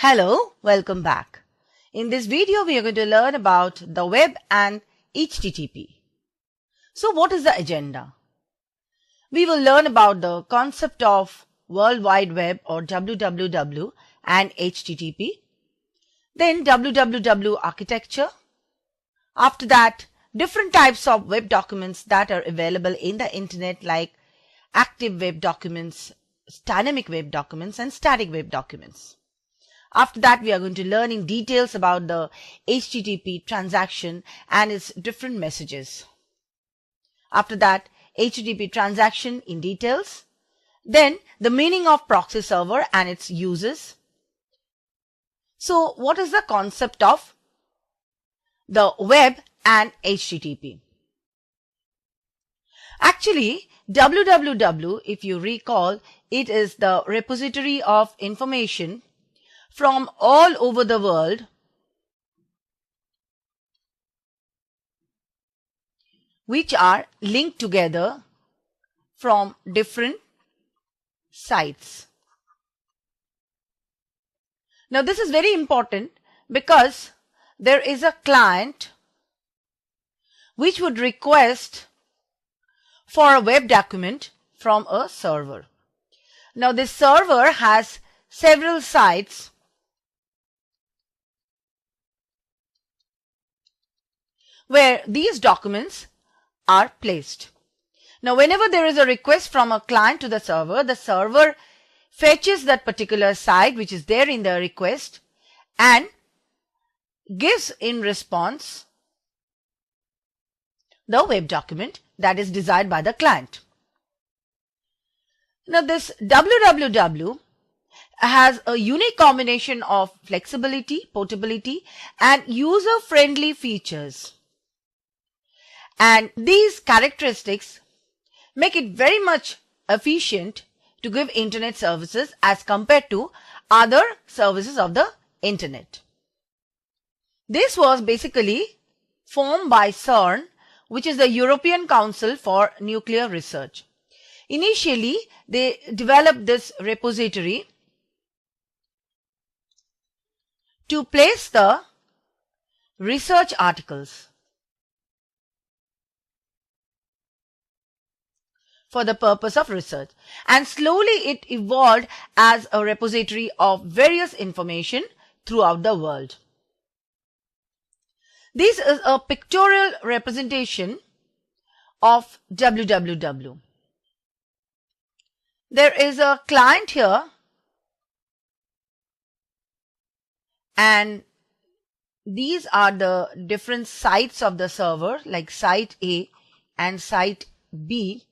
Hello, welcome back. In this video, we are going to learn about the web and HTTP. So what is the agenda? We will learn about the concept of World Wide Web or WWW and HTTP. Then WWW architecture. After that, different types of web documents that are available in the internet like active web documents, dynamic web documents and static web documents. After that, we are going to learn in details about the HTTP transaction and its different messages. After that, HTTP transaction in details. Then the meaning of proxy server and its uses. So what is the concept of the web and HTTP? Actually, WWW, if you recall, it is the repository of information from all over the world which are linked together from different sites. Now this is very important because there is a client which would request for a web document from a server. Now this server has several sites where these documents are placed. Now whenever there is a request from a client to the server fetches that particular site which is there in the request and gives in response the web document that is desired by the client. Now this WWW has a unique combination of flexibility, portability and user-friendly features. And these characteristics make it very much efficient to give internet services as compared to other services of the internet. This was basically formed by CERN, which is the European Council for Nuclear Research. Initially, they developed this repository to place the research articles for the purpose of research, and slowly it evolved as a repository of various information throughout the world. This is a pictorial representation of WWW. There is a client here and these are the different sites of the server like site A and site B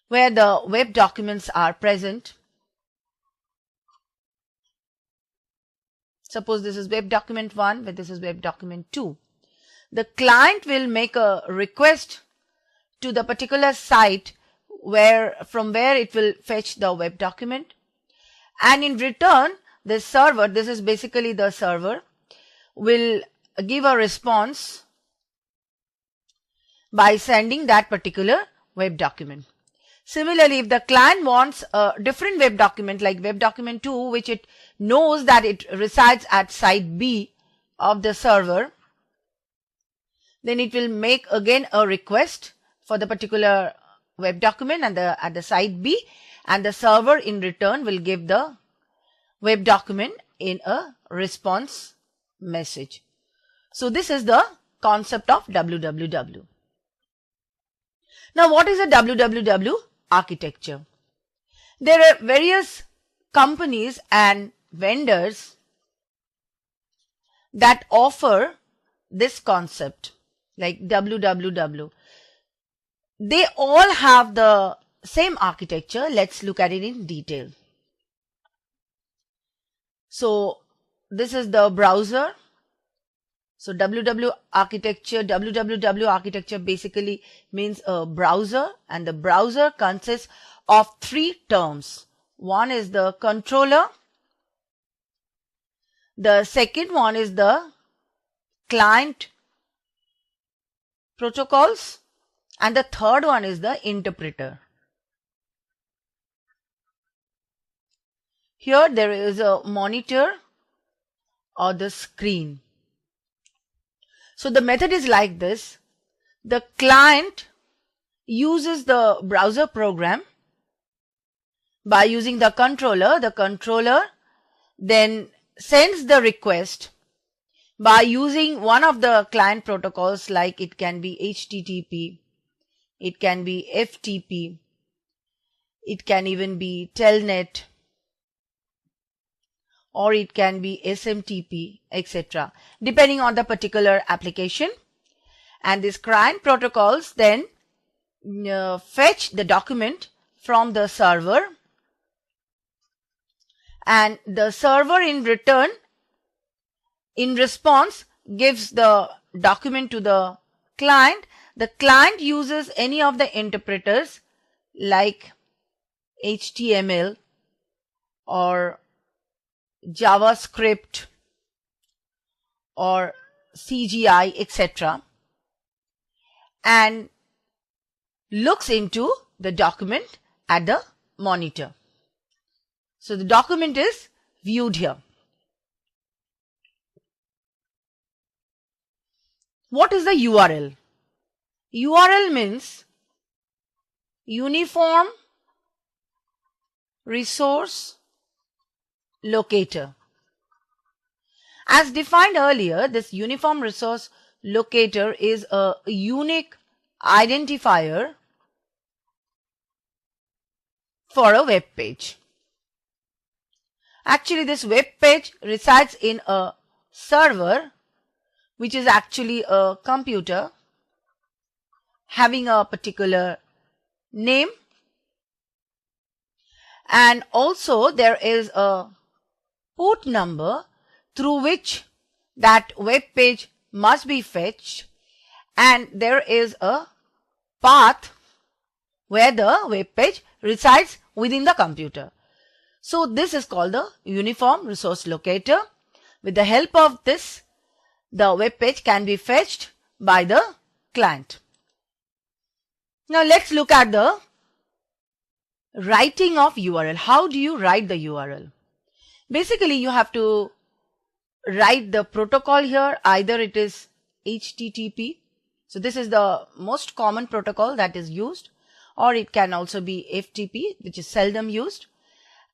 where the web documents are present. Suppose this is web document 1, but this is web document 2. The client will make a request to the particular site from where it will fetch the web document. And in return, the server, this is basically the server, will give a response by sending that particular web document. Similarly, if the client wants a different web document like web document 2, which it knows that it resides at site B of the server, then it will make again a request for the particular web document and at the site B, and the server in return will give the web document in a response message. So this is the concept of WWW. Now what is a WWW architecture? There are various companies and vendors that offer this concept like WWW. They all have the same architecture. Let's look at it in detail. So this is the browser. So WWW architecture basically means a browser, and the browser consists of 3 terms. One is the controller, the second one is the client protocols, and the third one is the interpreter. Here there is a monitor or the screen. So the method is like this. The client uses the browser program by using the controller. The controller then sends the request by using one of the client protocols, like it can be HTTP, it can be FTP, it can even be Telnet, or it can be SMTP, etc., depending on the particular application. And these client protocols then fetch the document from the server, and the server in return, in response, gives the document to the client. The client uses any of the interpreters like HTML or JavaScript or CGI, etc., and looks into the document at the monitor. So the document is viewed here. What is the URL? URL means Uniform Resource Locator. As defined earlier, this Uniform Resource Locator is a unique identifier for a web page. Actually, this web page resides in a server, which is actually a computer having a particular name, and also there is a port number through which that web page must be fetched, and there is a path where the web page resides within the computer. So this is called the Uniform Resource Locator. With the help of this, the web page can be fetched by the client. Now let's look at the writing of URL. How do you write the URL? Basically, you have to write the protocol here. Either it is HTTP. So this is the most common protocol that is used, or it can also be FTP, which is seldom used.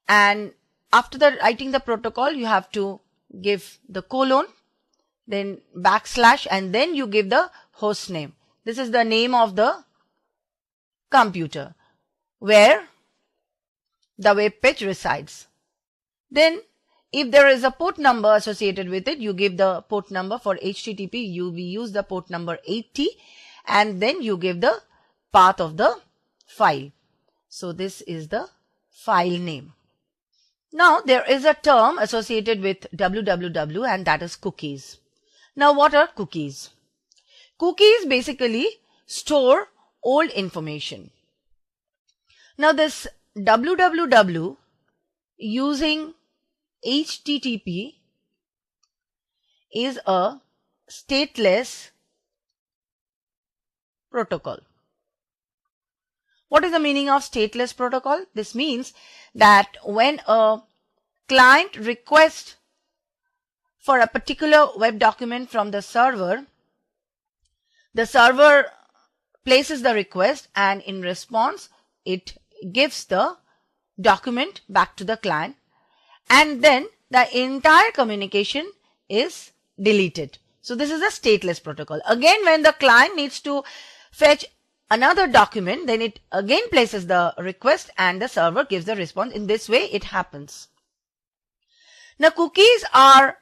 And after writing the protocol, you have to give the colon, then backslash, and then you give the host name. This is the name of the computer where the web page resides. Then if there is a port number associated with it, you give the port number. For HTTP, we use the port number 80, and then you give the path of the file. So this is the file name. Now there is a term associated with www, and that is cookies. Now what are cookies? Cookies basically store old information. Now this www using HTTP is a stateless protocol. What is the meaning of stateless protocol? This means that when a client requests for a particular web document from the server places the request, and in response it gives the document back to the client, and then the entire communication is deleted. So this is a stateless protocol. Again, when the client needs to fetch another document, then it again places the request and the server gives the response. In this way it happens. Now cookies are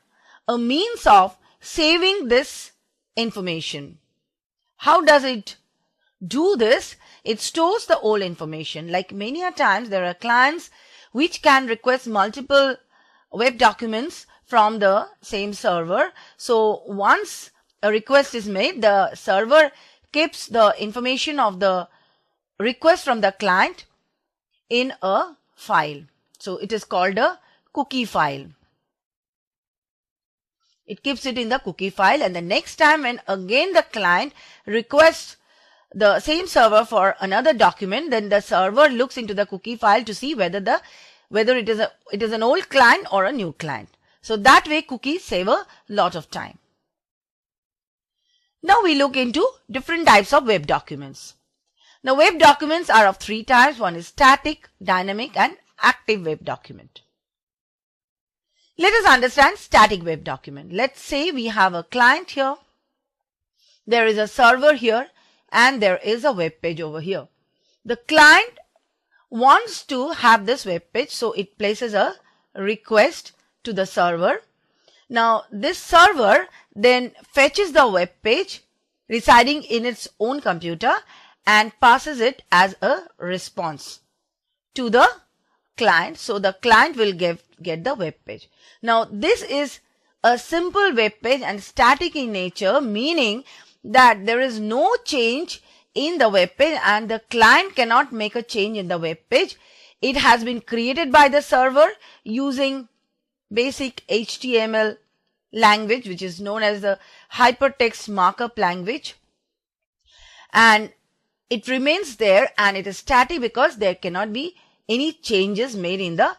a means of saving this information. How does it do this? It stores the old information. Like many a times there are clients which can request multiple web documents from the same server. So once a request is made, the server keeps the information of the request from the client in a file. So it is called a cookie file. It keeps it in the cookie file, and the next time when again the client requests the same server for another document, then the server looks into the cookie file to see whether it is an old client or a new client. So that way cookies save a lot of time. Now we look into different types of web documents. Now web documents are of three types. One is static, dynamic and active web document. Let us understand static web document. Let's say we have a client here. There is a server here and there is a web page over here. The client wants to have this web page, so it places a request to the server. Now this server then fetches the web page residing in its own computer and passes it as a response to the client. So the client will get the web page. Now this is a simple web page and static in nature, meaning that there is no change in the web page and the client cannot make a change in the web page. It has been created by the server using basic HTML language, which is known as the Hypertext Markup Language, and it remains there and it is static because there cannot be any changes made in the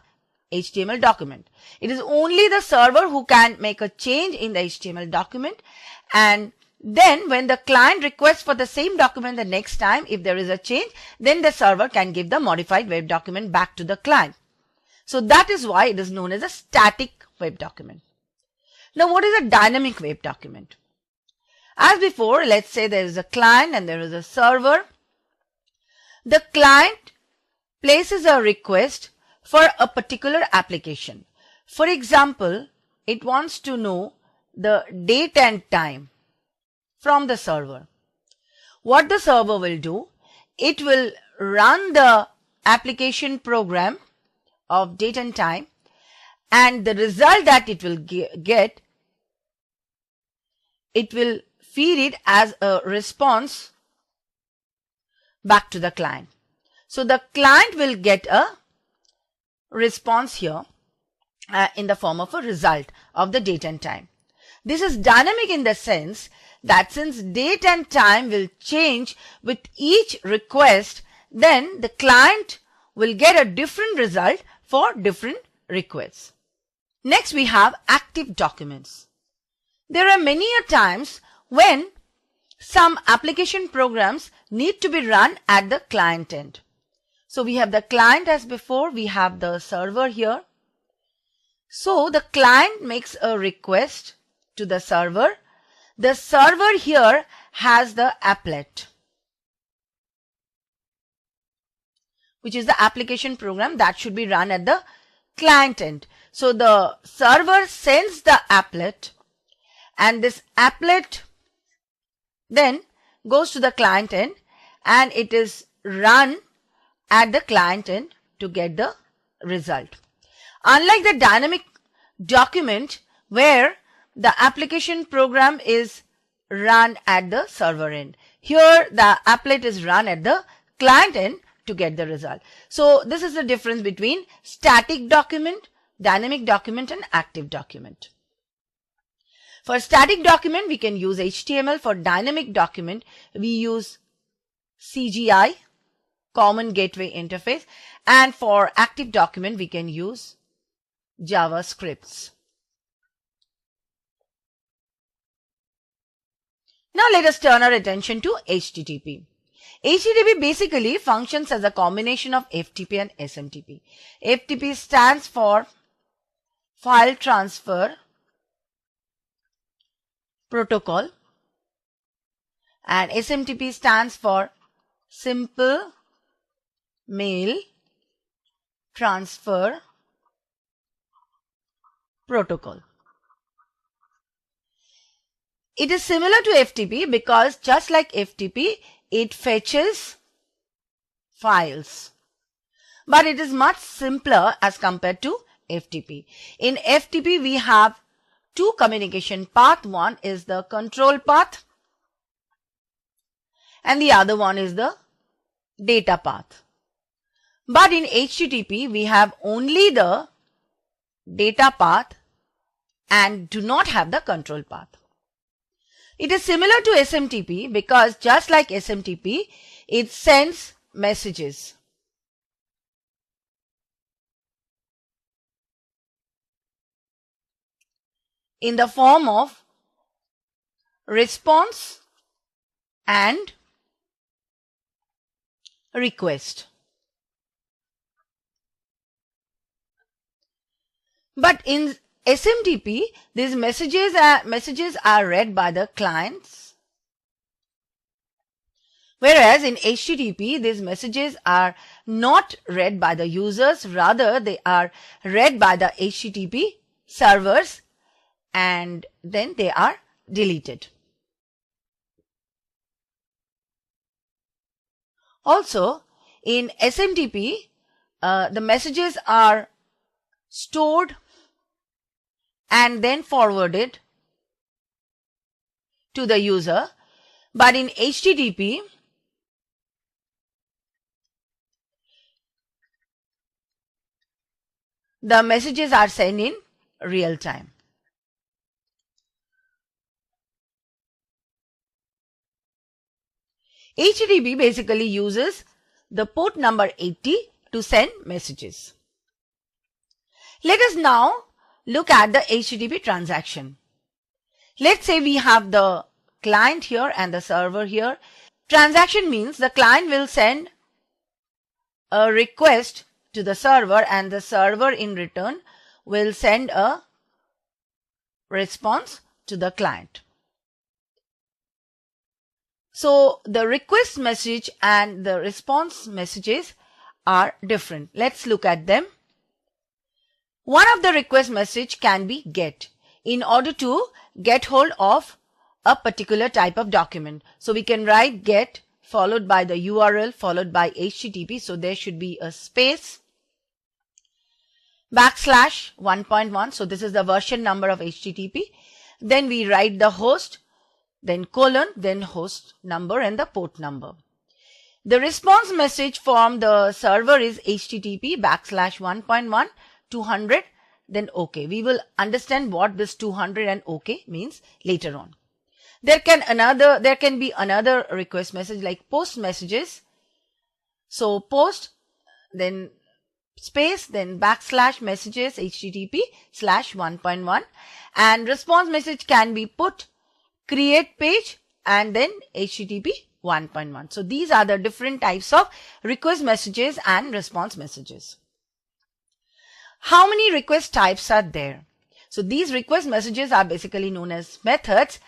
HTML document. It is only the server who can make a change in the HTML document, and then when the client requests for the same document the next time, if there is a change, then the server can give the modified web document back to the client. So that is why it is known as a static web document. Now what is a dynamic web document? As before, let's say there is a client and there is a server. The client places a request for a particular application. For example, it wants to know the date and time from the server. What the server will do, it will run the application program of date and time, and the result that it will get, it will feed it as a response back to the client. So the client will get a response here in the form of a result of the date and time. This is dynamic in the sense that since date and time will change with each request, then the client will get a different result for different requests. Next we have active documents. There are many a times when some application programs need to be run at the client end. So we have the client as before, we have the server here. So the client makes a request to the server. The server here has the applet, which is the application program that should be run at the client end. So the server sends the applet, and this applet then goes to the client end and it is run at the client end to get the result. Unlike the dynamic document where the application program is run at the server end, here the applet is run at the client end to get the result. So this is the difference between static document, dynamic document and active document. For static document, we can use HTML. For dynamic document, we use CGI, Common Gateway Interface, and for active document, we can use JavaScripts. Now let us turn our attention to HTTP. HTTP basically functions as a combination of FTP and SMTP. FTP stands for File Transfer Protocol and SMTP stands for Simple Mail Transfer Protocol. It is similar to FTP because just like FTP, it fetches files, but it is much simpler as compared to FTP. In FTP, we have two communication paths. One is the control path and the other one is the data path. But in HTTP, we have only the data path and do not have the control path. It is similar to SMTP because just like SMTP, it sends messages. in the form of response and request. But in SMTP, these messages are read by the clients, whereas in HTTP, these messages are not read by the users, rather they are read by the HTTP servers and then they are deleted. Also, in SMTP, the messages are stored and then forwarded to the user, but in HTTP, the messages are sent in real time. HTTP basically uses the port number 80 to send messages. Let us now look at the HTTP transaction. Let's say we have the client here and the server here. Transaction means the client will send a request to the server and the server in return will send a response to the client. So the request message and the response messages are different. Let's look at them. One of the request message can be GET, in order to get hold of a particular type of document. So we can write GET followed by the URL followed by HTTP. So there should be a space backslash 1.1. So this is the version number of HTTP. Then we write the host, then colon, then host number and the port number. The response message from the server is HTTP backslash 1.1 200, then OK. We will understand what this 200 and OK means later on. There can be another request message like post messages. So post, then space, then backslash messages HTTP slash 1.1, and response message can be put, create page, and then HTTP 1.1. So these are the different types of request messages and response messages. How many request types are there? So these request messages are basically known as methods.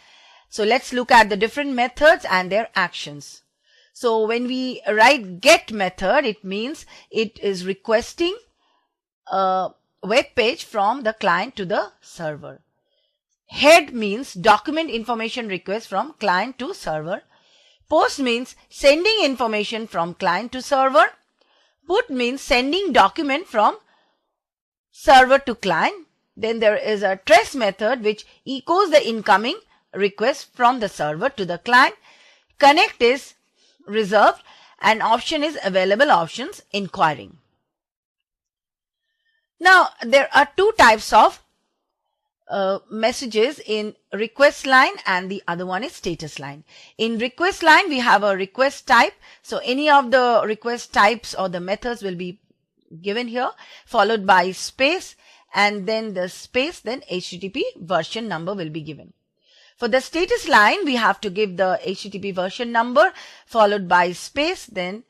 So let's look at the different methods and their actions. So when we write GET method, it means it is requesting a web page from the client to the server. Head means document information request from client to server. Post means sending information from client to server. Put means sending document from server to client. Then there is a trace method which echoes the incoming request from the server to the client. Connect is reserved and option is available options inquiring. Now there are two types of messages in request line and the other one is status line. In request line we have a request type. So any of the request types or the methods will be given here, followed by space, and then the space, then HTTP version number will be given. For the status line we have to give the HTTP version number followed by space, then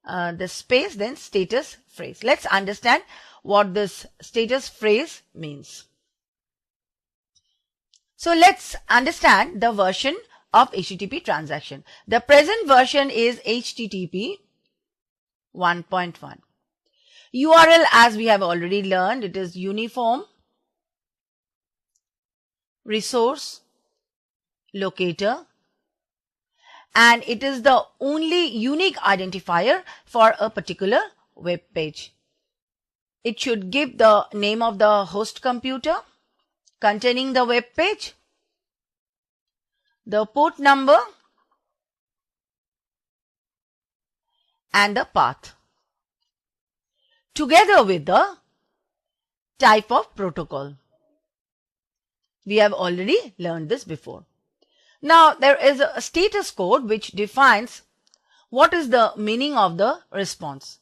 the space, then status phrase. Let's understand what this status phrase means. So let's understand the version of HTTP transaction. The present version is HTTP 1.1. URL, as we have already learned, it is uniform resource locator, and it is the only unique identifier for a particular web page. It should give the name of the host computer containing the web page, the port number, and the path, together with the type of protocol. We have already learned this before. Now there is a status code which defines what is the meaning of the response.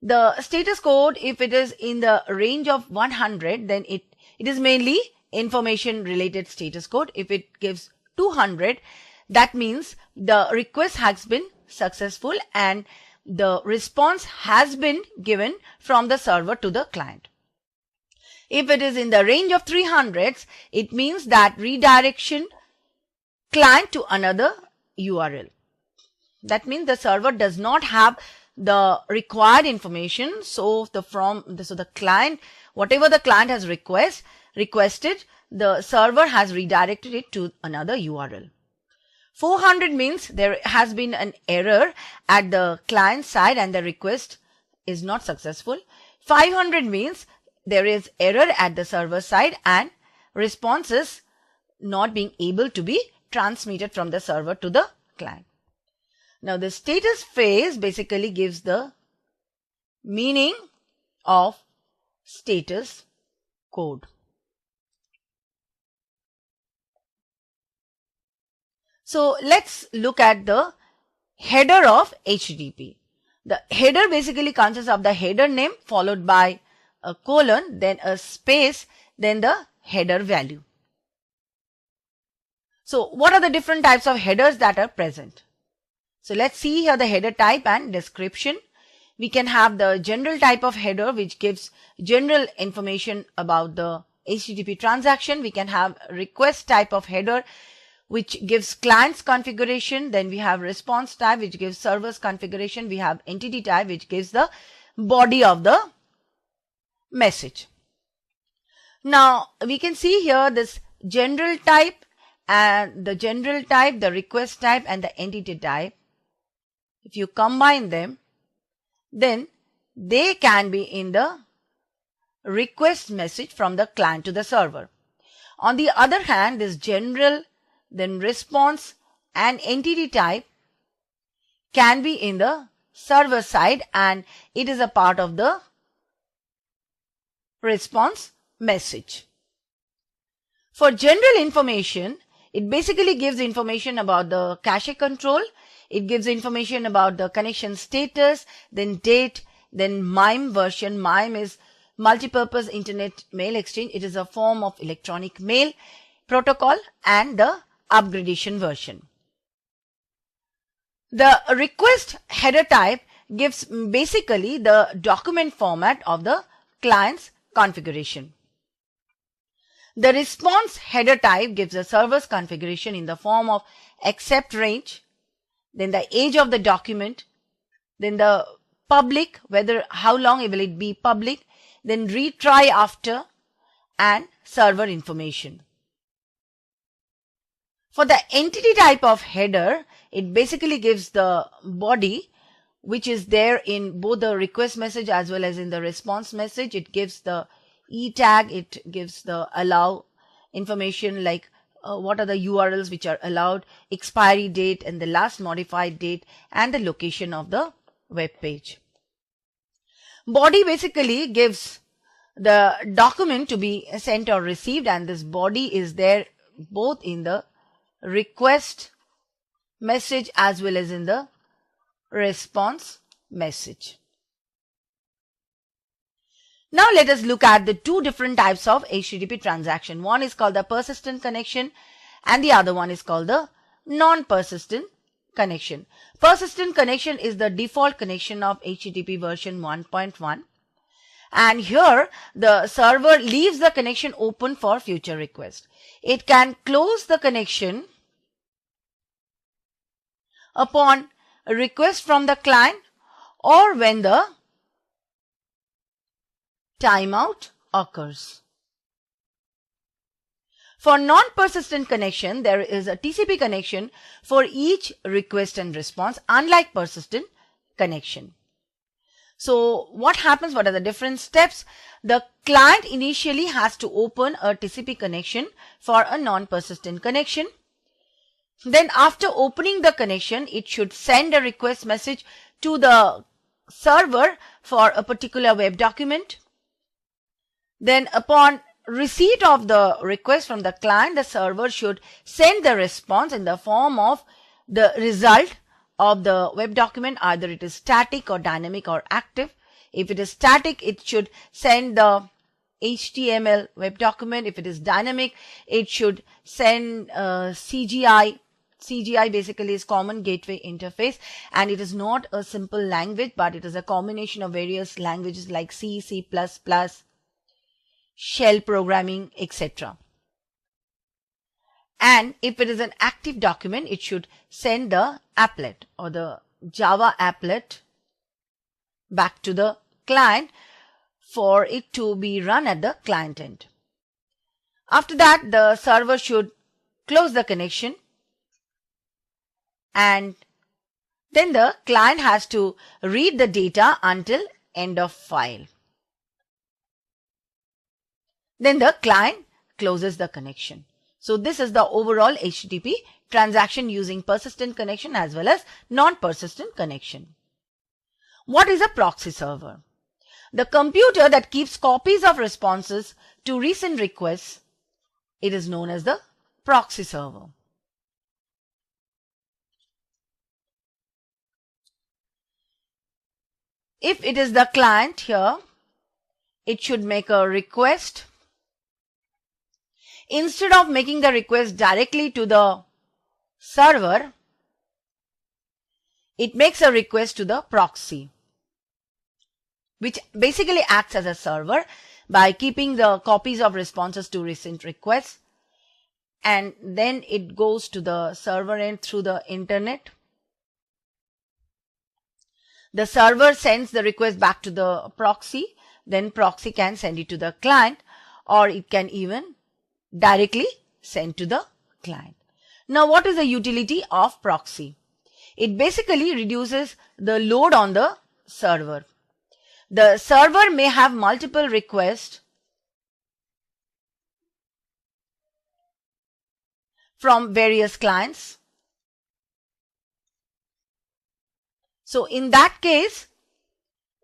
The status code, if it is in the range of 100, then it is mainly information related status code. If it gives 200, that means the request has been successful and the response has been given from the server to the client. If it is in the range of 300s, it means that redirection client to another URL. That means the server does not have the required information. So the client, whatever the client has requested, the server has redirected it to another URL. 400 means there has been an error at the client side and the request is not successful. 500 means there is error at the server side and response is not being able to be transmitted from the server to the client. Now the status phase basically gives the meaning of status code. So let's look at the header of HTTP. The header basically consists of the header name followed by a colon, then a space, then the header value. So what are the different types of headers that are present? So let's see here the header type and description. We can have the general type of header which gives general information about the HTTP transaction. We can have request type of header which gives client's configuration. Then we have response type which gives server's configuration. We have entity type which gives the body of the message. Now we can see here this general type and the request type and the entity type. If you combine them, then they can be in the request message from the client to the server. On the other hand, this general, then response and entity type can be in the server side and it is a part of the response message. For general information, it basically gives information about the cache control. It gives information about the connection status, then date, then MIME version. MIME is multipurpose internet mail exchange. It is a form of electronic mail protocol and the upgradation version. The request header type gives basically the document format of the client's configuration. The response header type gives the server's configuration in the form of accept range, then the age of the document, then the public, how long will it be public, then retry after, and server information. For the entity type of header, it basically gives the body which is there in both the request message as well as in the response message. It gives the E tag, it gives the allow information like what are the URLs which are allowed, expiry date and the last modified date and the location of the web page. Body basically gives the document to be sent or received and this body is there both in the request message as well as in the response message. Now let us look at the two different types of HTTP transaction. One is called the persistent connection and the other one is called the non-persistent connection. Persistent connection is the default connection of HTTP version 1.1 and here the server leaves the connection open for future requests. It can close the connection upon a request from the client or when the timeout occurs. For non-persistent connection, there is a TCP connection for each request and response, unlike persistent connection. So what happens? What are the different steps? The client initially has to open a TCP connection for a non-persistent connection. Then after opening the connection, it should send a request message to the server for a particular web document. Then upon receipt of the request from the client, the server should send the response in the form of the result of the web document, either it is static or dynamic or active. If it is static, it should send the HTML web document. If it is dynamic, it should send CGI. CGI basically is Common Gateway Interface, and it is not a simple language, but it is a combination of various languages like C, C++, shell programming, etc. And if it is an active document, it should send the applet or the Java applet back to the client for it to be run at the client end. After that, the server should close the connection, and then the client has to read the data until end of file. Then the client closes the connection. So this is the overall HTTP transaction using persistent connection as well as non-persistent connection. What is a proxy server? The computer that keeps copies of responses to recent requests. It is known as the proxy server. If it is the client here, it should make a request. Instead of making the request directly to the server, it makes a request to the proxy, which basically acts as a server by keeping the copies of responses to recent requests, and then it goes to the server end through the internet. The server sends the request back to the proxy, then proxy can send it to the client, or it can even directly send to the client. Now, what is the utility of proxy? It basically reduces the load on the server. The server may have multiple requests from various clients. So in that case,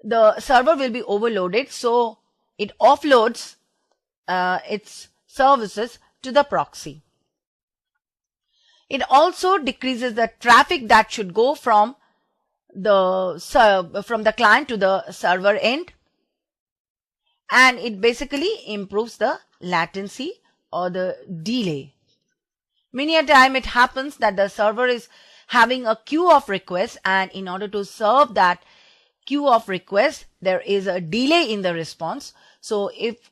the server will be overloaded, so it offloads its services to the proxy. It also decreases the traffic that should go from the client to the server end, and it basically improves the latency or the delay. Many a time it happens that the server is having a queue of requests, and in order to serve that queue of requests, there is a delay in the response. So if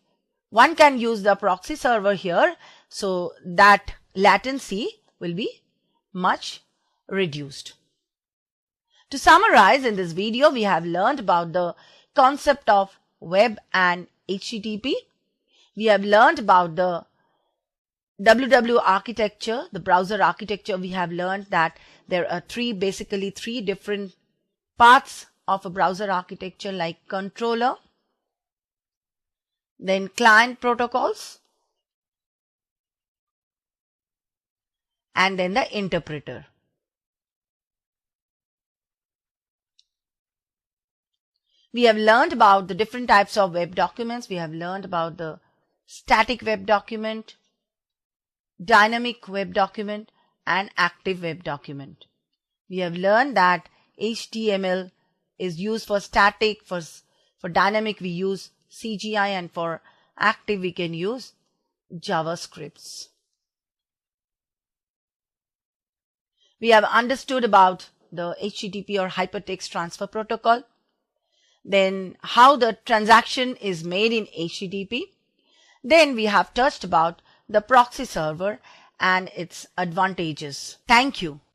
one can use the proxy server here, so that latency will be much reduced. To summarize, in this video, we have learned about the concept of web and HTTP. We have learned about the WW architecture, the browser architecture. We have learned that there are basically three different parts of a browser architecture, like controller, then client protocols, and then the interpreter. We have learned about the different types of web documents. We have learned about the static web document, dynamic web document, and active web document. We have learned that HTML is used for static, for dynamic we use CGI, and for active we can use JavaScripts. We have understood about the HTTP or Hypertext Transfer Protocol, then how the transaction is made in HTTP. Then we have touched about the proxy server and its advantages. Thank you.